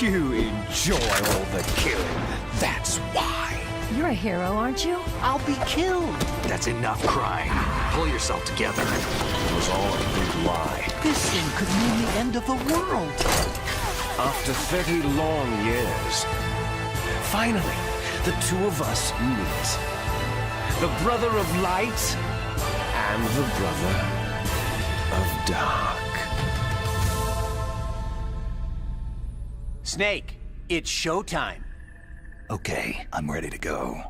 You enjoy all the killing. That's why. You're a hero, aren't you? I'll be killed. That's enough crying. Pull yourself together. It was all a big lie. This thing could mean the end of the world. After 30 long years, finally, the two of us meet. The brother of light and the brother of dark. Snake, it's showtime. Okay, I'm ready to go.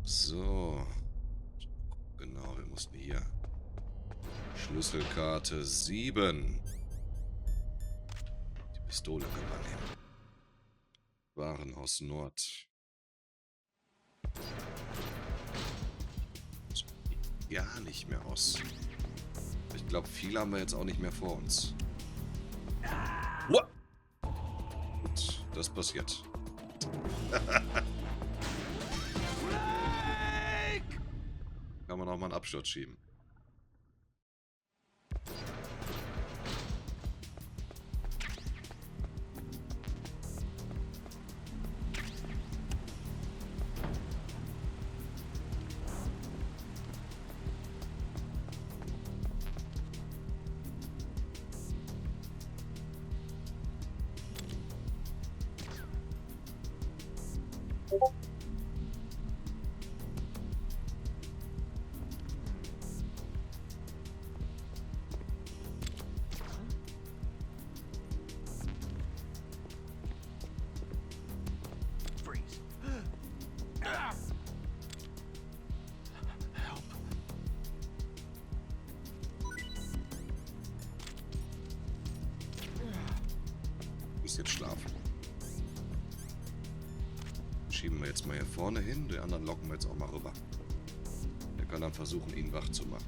So. Genau, wir mussten hier. Schlüsselkarte 7. Die Pistole können wir nehmen. Warenhaus Nord. Sieht gar nicht mehr aus. Ich glaube, viele haben wir jetzt auch nicht mehr vor uns. What? Gut, das passiert. Kann man auch mal einen Absturz schieben. Jetzt schlafen. Schieben wir jetzt mal hier vorne hin, den anderen locken wir jetzt auch mal rüber. Der kann dann versuchen, ihn wach zu machen.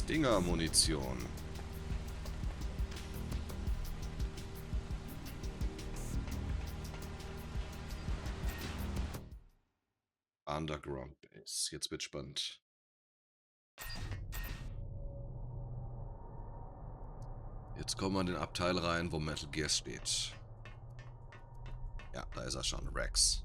Stinger-Munition. Underground Base. Jetzt wird spannend. Jetzt kommen wir in den Abteil rein, wo Metal Gear steht. Ja, da ist er schon, Rex.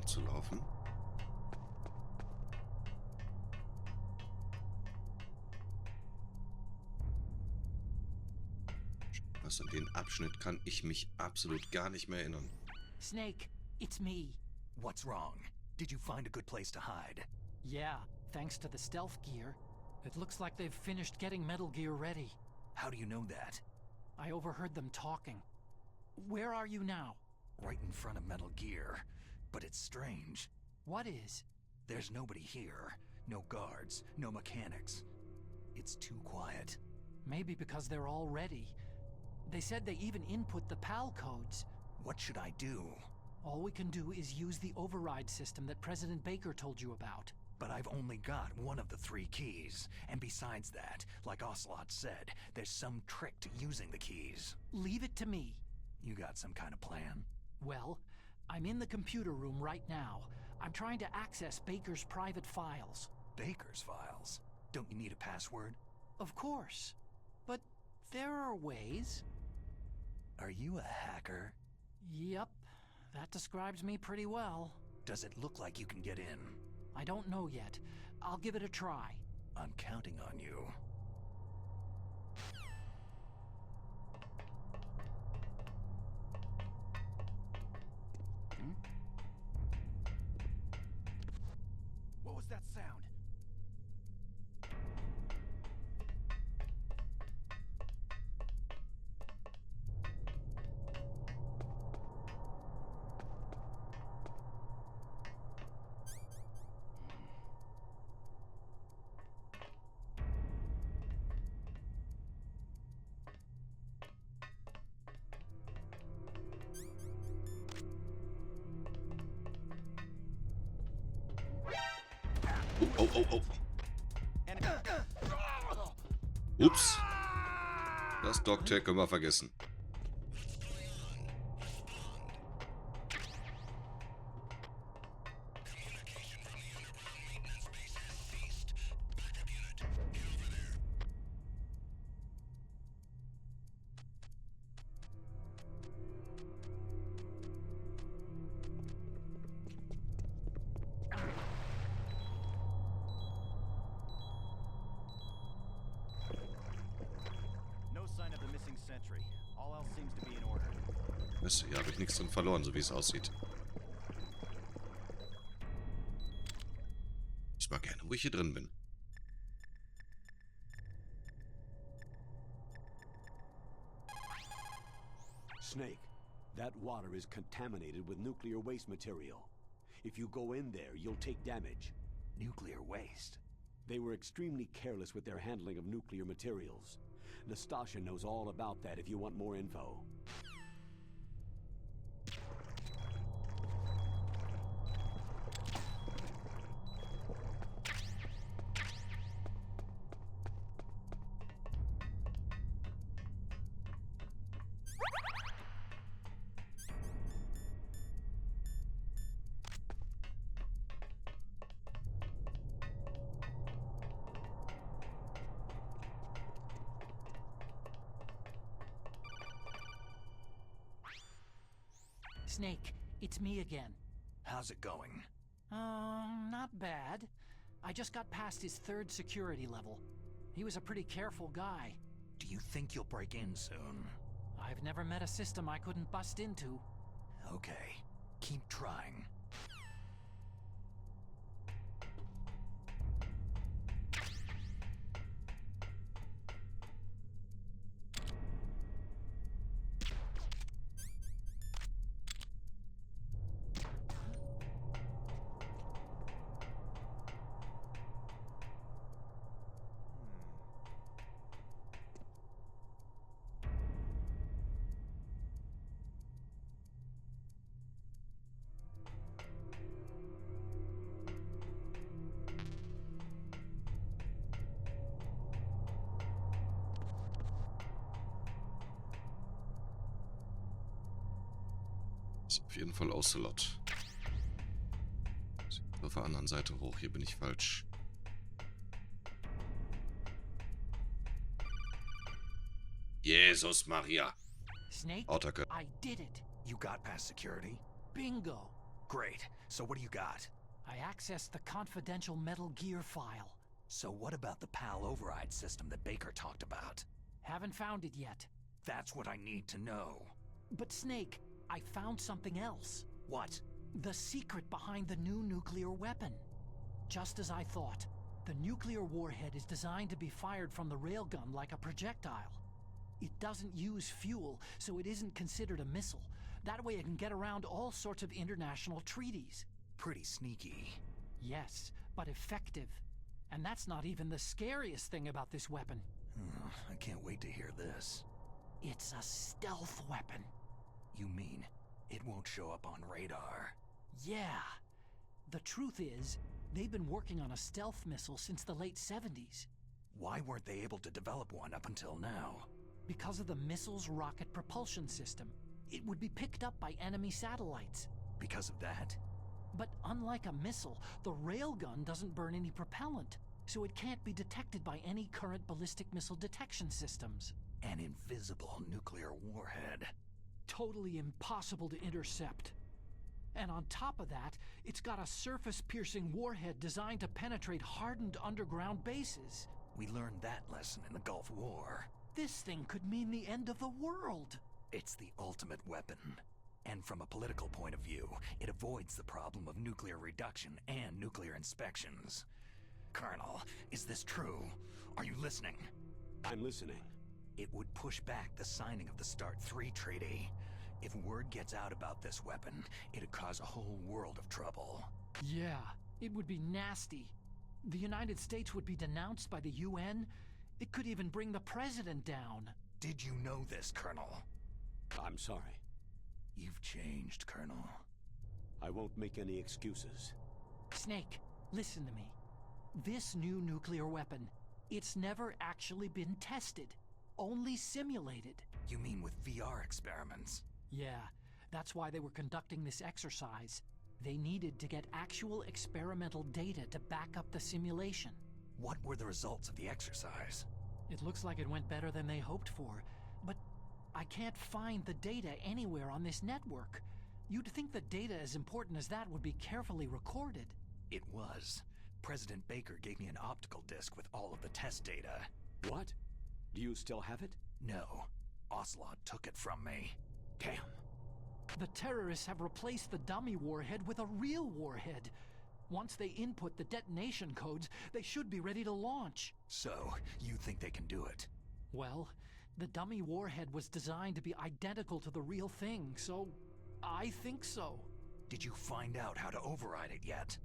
Zu laufen. Was, an den Abschnitt kann ich mich absolut gar nicht mehr erinnern. Snake, it's me. What's wrong? Did you find a good place to hide? Yeah, thanks to the stealth gear. It looks like they've finished getting Metal Gear ready. How do you know that? I overheard them talking. Where are you now? Right in front of Metal Gear. But it's strange. What is? There's nobody here. No guards, no mechanics. It's too quiet. Maybe because they're all ready. They said they even input the PAL codes. What should I do? All we can do is use the override system that President Baker told you about. But I've only got one of the 3 keys. And besides that, like Ocelot said, there's some trick to using the keys. Leave it to me. You got some kind of plan? Well, I'm in the computer room right now. I'm trying to access Baker's private files. Baker's files? Don't you need a password? Of course. But there are ways. Are you a hacker? Yep. That describes me pretty well. Does it look like you can get in? I don't know yet. I'll give it a try. I'm counting on you. What was that sound? Oh. Ups. Das Dogtag können wir vergessen. Hier habe ich nichts drin verloren, so wie es aussieht. Ich mag gerne, wo ich hier drin bin. Snake, that water is contaminated with nuclear waste material. If you go in there, you'll take damage. Nuclear waste? They were extremely careless with their handling of nuclear materials. Nastasha knows all about that if you want more info. Snake, it's me again. How's it going? Not bad. I just got past his 3rd security level. He was a pretty careful guy. Do you think you'll break in soon? I've never met a system I couldn't bust into. Okay, keep trying. Ist auf jeden Fall Ocelot. Auf der anderen Seite hoch. Hier bin ich falsch. Jesus Maria. Snake, Attacke. I did it. You got past security? Bingo. Great. So what do you got? I accessed the confidential Metal Gear file. So what about the PAL override system that Baker talked about? Haven't found it yet. That's what I need to know. But Snake, I found something else. What? The secret behind the new nuclear weapon. Just as I thought, the nuclear warhead is designed to be fired from the railgun like a projectile. It doesn't use fuel, so it isn't considered a missile. That way it can get around all sorts of international treaties. Pretty sneaky. Yes, but effective. And that's not even the scariest thing about this weapon. I can't wait to hear this. It's a stealth weapon. You mean it won't show up on radar? Yeah. The truth is, they've been working on a stealth missile since the late 70s. Why weren't they able to develop one up until now? Because of the missile's rocket propulsion system. It would be picked up by enemy satellites. Because of that? But unlike a missile, the railgun doesn't burn any propellant, so it can't be detected by any current ballistic missile detection systems. An invisible nuclear warhead. Totally impossible to intercept. And on top of that, it's got a surface-piercing warhead designed to penetrate hardened underground bases. We learned that lesson in the Gulf War. This thing could mean the end of the world. It's the ultimate weapon. And from a political point of view, it avoids the problem of nuclear reduction and nuclear inspections. Colonel, is this true? Are you listening? I'm listening. It would push back the signing of the START 3 treaty. If word gets out about this weapon, it'd cause a whole world of trouble. Yeah, it would be nasty. The United States would be denounced by the UN. It could even bring the president down. Did you know this, Colonel? I'm sorry. You've changed, Colonel. I won't make any excuses. Snake, listen to me. This new nuclear weapon, it's never actually been tested. Only simulated. You mean with VR experiments? Yeah, that's why they were conducting this exercise. They needed to get actual experimental data to back up the simulation. What were the results of the exercise? It looks like it went better than they hoped for, but I can't find the data anywhere on this network. You'd think the data as important as that would be carefully recorded. It was. President Baker gave me an optical disc with all of the test data. What? Do you still have it? No. Ocelot took it from me. Damn. The terrorists have replaced the dummy warhead with a real warhead. Once they input the detonation codes, they should be ready to launch. So, you think they can do it? Well, the dummy warhead was designed to be identical to the real thing, so I think so. Did you find out how to override it yet?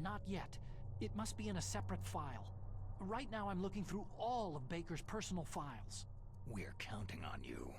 Not yet. It must be in a separate file. Right now I'm looking through all of Baker's personal files. We're counting on you.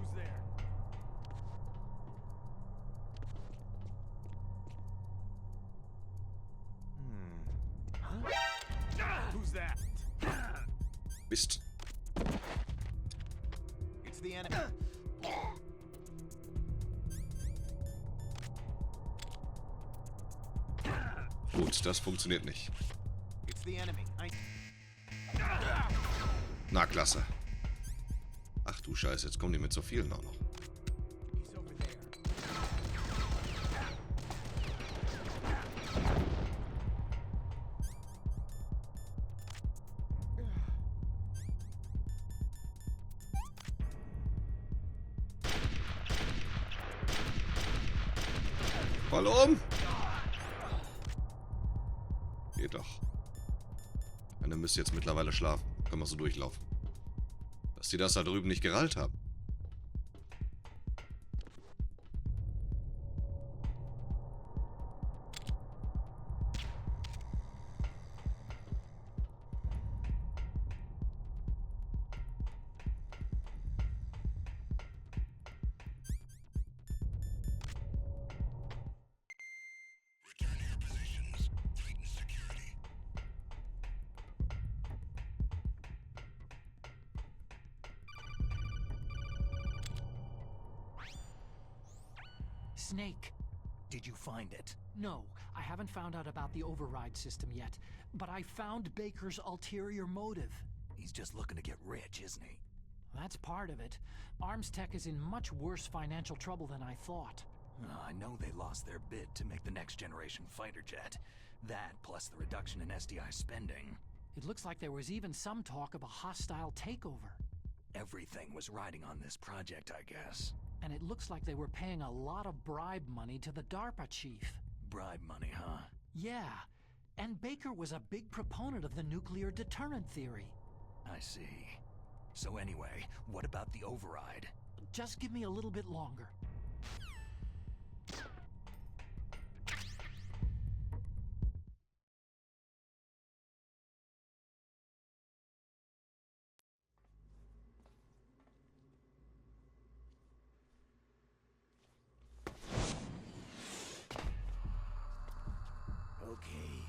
Who's there? Who's there? Who's that? Mist. It's the enemy. Gut, das funktioniert nicht. It's the enemy. Na, klasse. Ach du Scheiße, jetzt kommen die mit so vielen auch noch. He's over there. Fall um! Geht doch. Einer müsste jetzt mittlerweile schlafen. Können wir so durchlaufen. Dass die das da drüben nicht gerallt haben. Snake. Did you find it? No, I haven't found out about the override system yet, but I found Baker's ulterior motive. He's just looking to get rich, isn't he? That's part of it. Arms Tech is in much worse financial trouble than I thought. I know they lost their bid to make the next generation fighter jet. That, plus the reduction in SDI spending. It looks like there was even some talk of a hostile takeover. Everything was riding on this project, I guess. And it looks like they were paying a lot of bribe money to the DARPA chief. Bribe money, huh? Yeah, and Baker was a big proponent of the nuclear deterrent theory. I see. So anyway, what about the override? Just give me a little bit longer. Okay,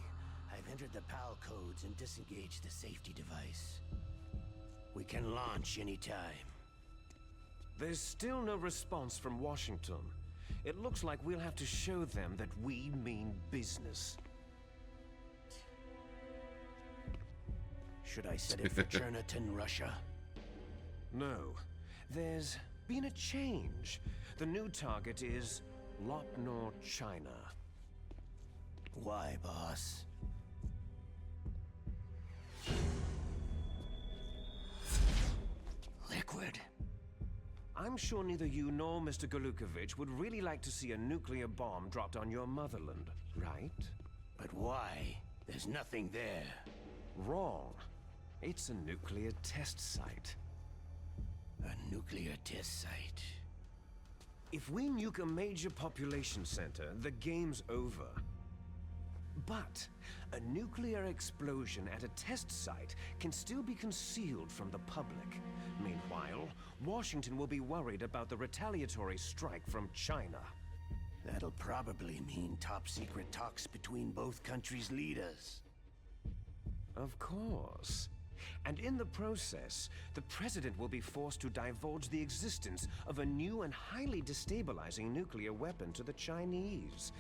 I've entered the PAL codes and disengaged the safety device. We can launch anytime. There's still no response from Washington. It looks like we'll have to show them that we mean business. Should I set it for Cherniton, Russia? No. There's been a change. The new target is Lopnor, China. Why, boss? Liquid. I'm sure neither you nor Mr. Golukovich would really like to see a nuclear bomb dropped on your motherland, right? But why? There's nothing there. Wrong. It's a nuclear test site. A nuclear test site. If we nuke a major population center, the game's over. But a nuclear explosion at a test site can still be concealed from the public. Meanwhile, Washington will be worried about the retaliatory strike from China. That'll probably mean top-secret talks between both countries' leaders. Of course. And in the process, the president will be forced to divulge the existence of a new and highly destabilizing nuclear weapon to the Chinese.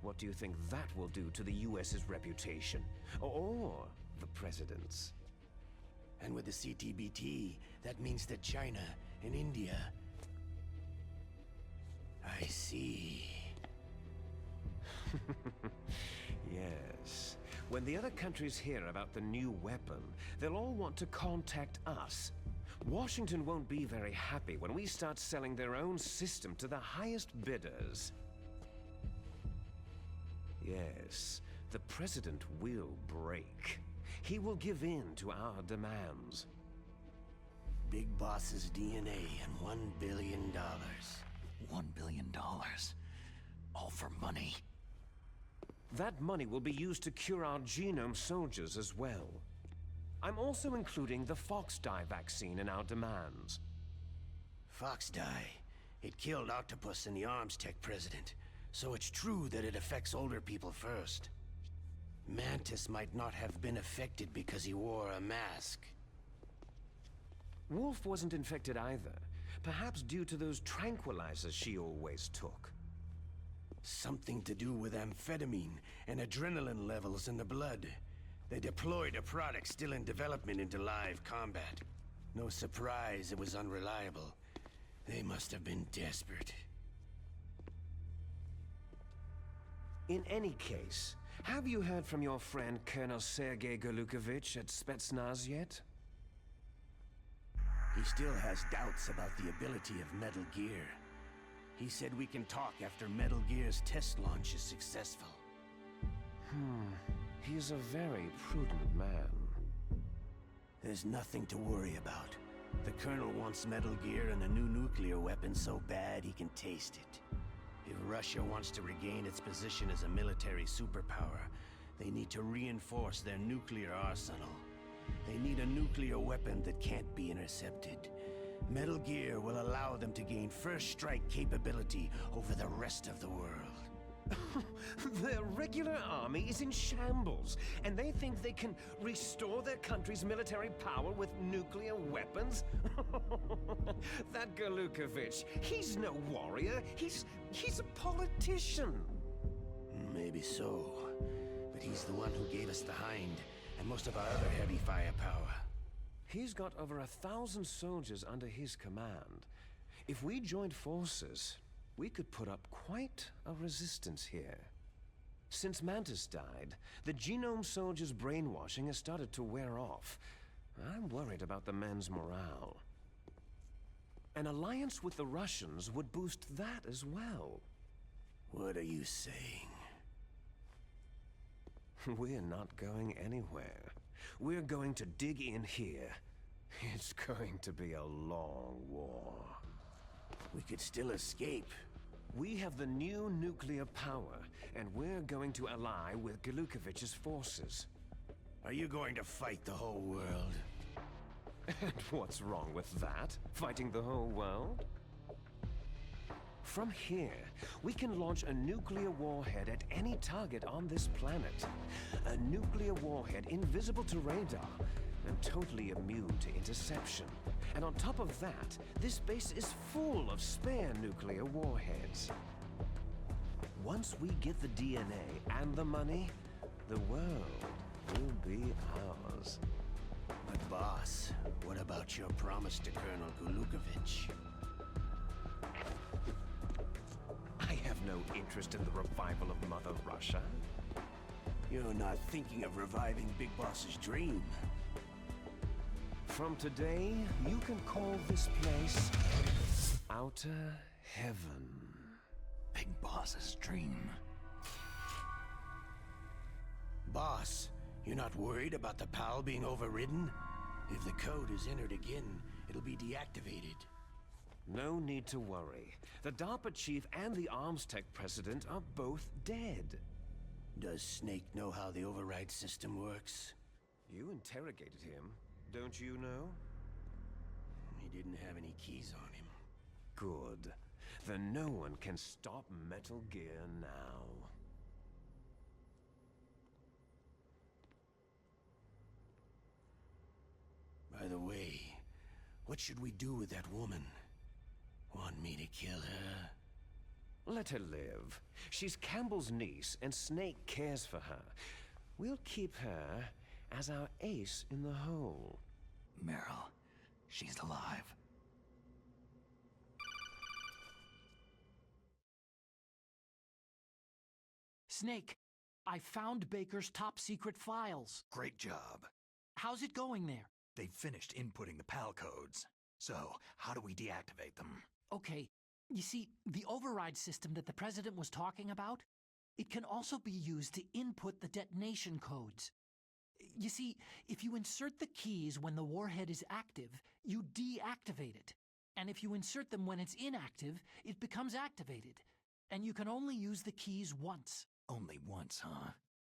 What do you think that will do to the US's reputation? Or the president's? And with the CTBT, that means that China and India... I see. Yes. When the other countries hear about the new weapon, they'll all want to contact us. Washington won't be very happy when we start selling their own system to the highest bidders. Yes, the president will break. He will give in to our demands. Big Boss's DNA and $1 billion. $1 billion. All for money. That money will be used to cure our genome soldiers as well. I'm also including the Fox Dye vaccine in our demands. Fox Dye. It killed Octopus and the Arms Tech president. So it's true that it affects older people first. Mantis might not have been affected because he wore a mask. Wolf wasn't infected either. Perhaps due to those tranquilizers she always took. Something to do with amphetamine and adrenaline levels in the blood. They deployed a product still in development into live combat. No surprise it was unreliable. They must have been desperate. In any case, have you heard from your friend Colonel Sergei Golukovich at Spetsnaz yet? He still has doubts about the ability of Metal Gear. He said we can talk after Metal Gear's test launch is successful. He's a very prudent man. There's nothing to worry about. The Colonel wants Metal Gear and a new nuclear weapon so bad he can taste it. If Russia wants to regain its position as a military superpower, they need to reinforce their nuclear arsenal. They need a nuclear weapon that can't be intercepted. Metal Gear will allow them to gain first strike capability over the rest of the world. Their regular army is in shambles, and they think they can restore their country's military power with nuclear weapons? That Galukovich, he's no warrior. He's a politician. Maybe so. But he's the one who gave us the Hind and most of our other heavy firepower. He's got over 1,000 soldiers under his command. If we joined forces, we could put up quite a resistance here. Since Mantis died, the Genome Soldiers' brainwashing has started to wear off. I'm worried about the men's morale. An alliance with the Russians would boost that as well. What are you saying? We're not going anywhere. We're going to dig in here. It's going to be a long war. We could still escape. We have the new nuclear power, and we're going to ally with Galukovich's forces. Are you going to fight the whole world? And what's wrong with that? Fighting the whole world? From here, we can launch a nuclear warhead at any target on this planet. A nuclear warhead invisible to radar and totally immune to interception. And on top of that, this base is full of spare nuclear warheads. Once we get the DNA and the money, the world will be ours. But boss, what about your promise to Colonel Galukovich? I have no interest in the revival of Mother Russia. You're not thinking of reviving Big Boss's dream. From today, you can call this place Outer Heaven. Big Boss's dream. Boss, you're not worried about the PAL being overridden? If the code is entered again, it'll be deactivated. No need to worry. The DARPA chief and the Arms Tech president are both dead. Does Snake know how the override system works? You interrogated him, don't you know? He didn't have any keys on him. Good. Then no one can stop Metal Gear now. By the way, what should we do with that woman? Want me to kill her? Let her live. She's Campbell's niece, and Snake cares for her. We'll keep her as our ace in the hole. Meryl, she's alive. Snake, I found Baker's top-secret files. Great job. How's it going there? They've finished inputting the PAL codes. So, how do we deactivate them? Okay, you see, the override system that the President was talking about, it can also be used to input the detonation codes. You see, if you insert the keys when the warhead is active, you deactivate it. And if you insert them when it's inactive, it becomes activated. And you can only use the keys once. Only once, huh?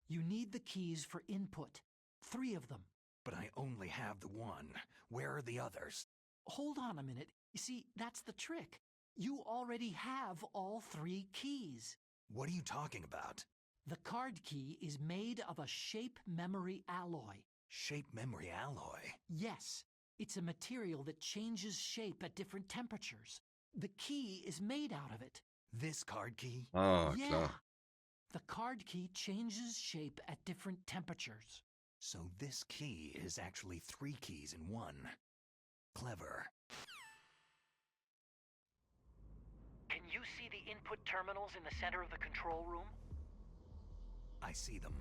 You need the keys for input. 3 of them. But I only have the one. Where are the others? Hold on a minute. You see, that's the trick. You already have all 3 keys. What are you talking about? The card key is made of a shape memory alloy. Shape memory alloy? Yes. It's a material that changes shape at different temperatures. The key is made out of it. This card key? Ah, Yeah. klar. The card key changes shape at different temperatures. So this key is actually 3 keys in one. Clever. Can you see the input terminals in the center of the control room? I see them.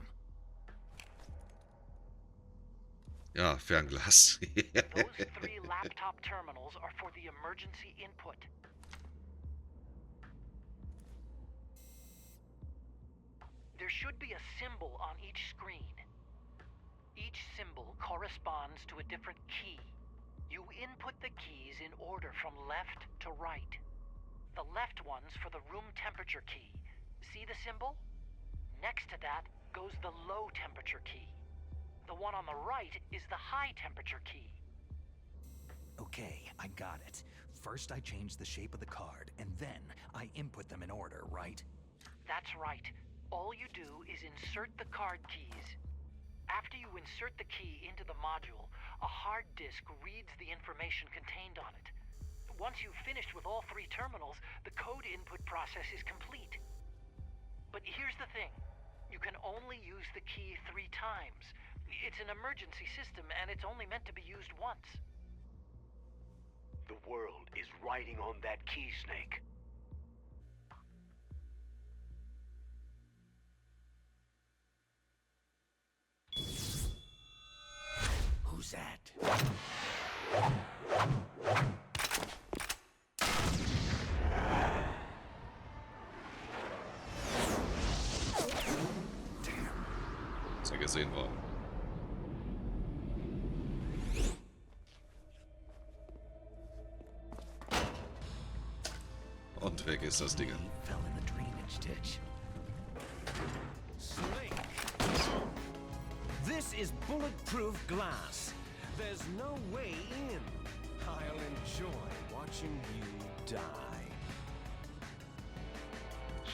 Ja, Fernglas. Those 3 laptop terminals are for the emergency input. There should be a symbol on each screen. Each symbol corresponds to a different key. You input the keys in order from left to right. The left one's for the room temperature key. See the symbol? Next to that goes the low temperature key. The one on the right is the high temperature key. Okay, I got it. First I change the shape of the card, and then I input them in order, right? That's right. All you do is insert the card keys. After you insert the key into the module, a hard disk reads the information contained on it. Once you've finished with all 3 terminals, the code input process is complete. But here's the thing. You can only use the key 3 times. It's an emergency system, and it's only meant to be used once. The world is riding on that key, Snake. Who's that? Was er gesehen worden. Und weg ist das Ding. He fell in the drainage ditch. Snake! This is bulletproof glass. There's no way in. I'll enjoy watching you die.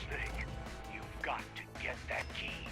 Snake, you've got to get that key.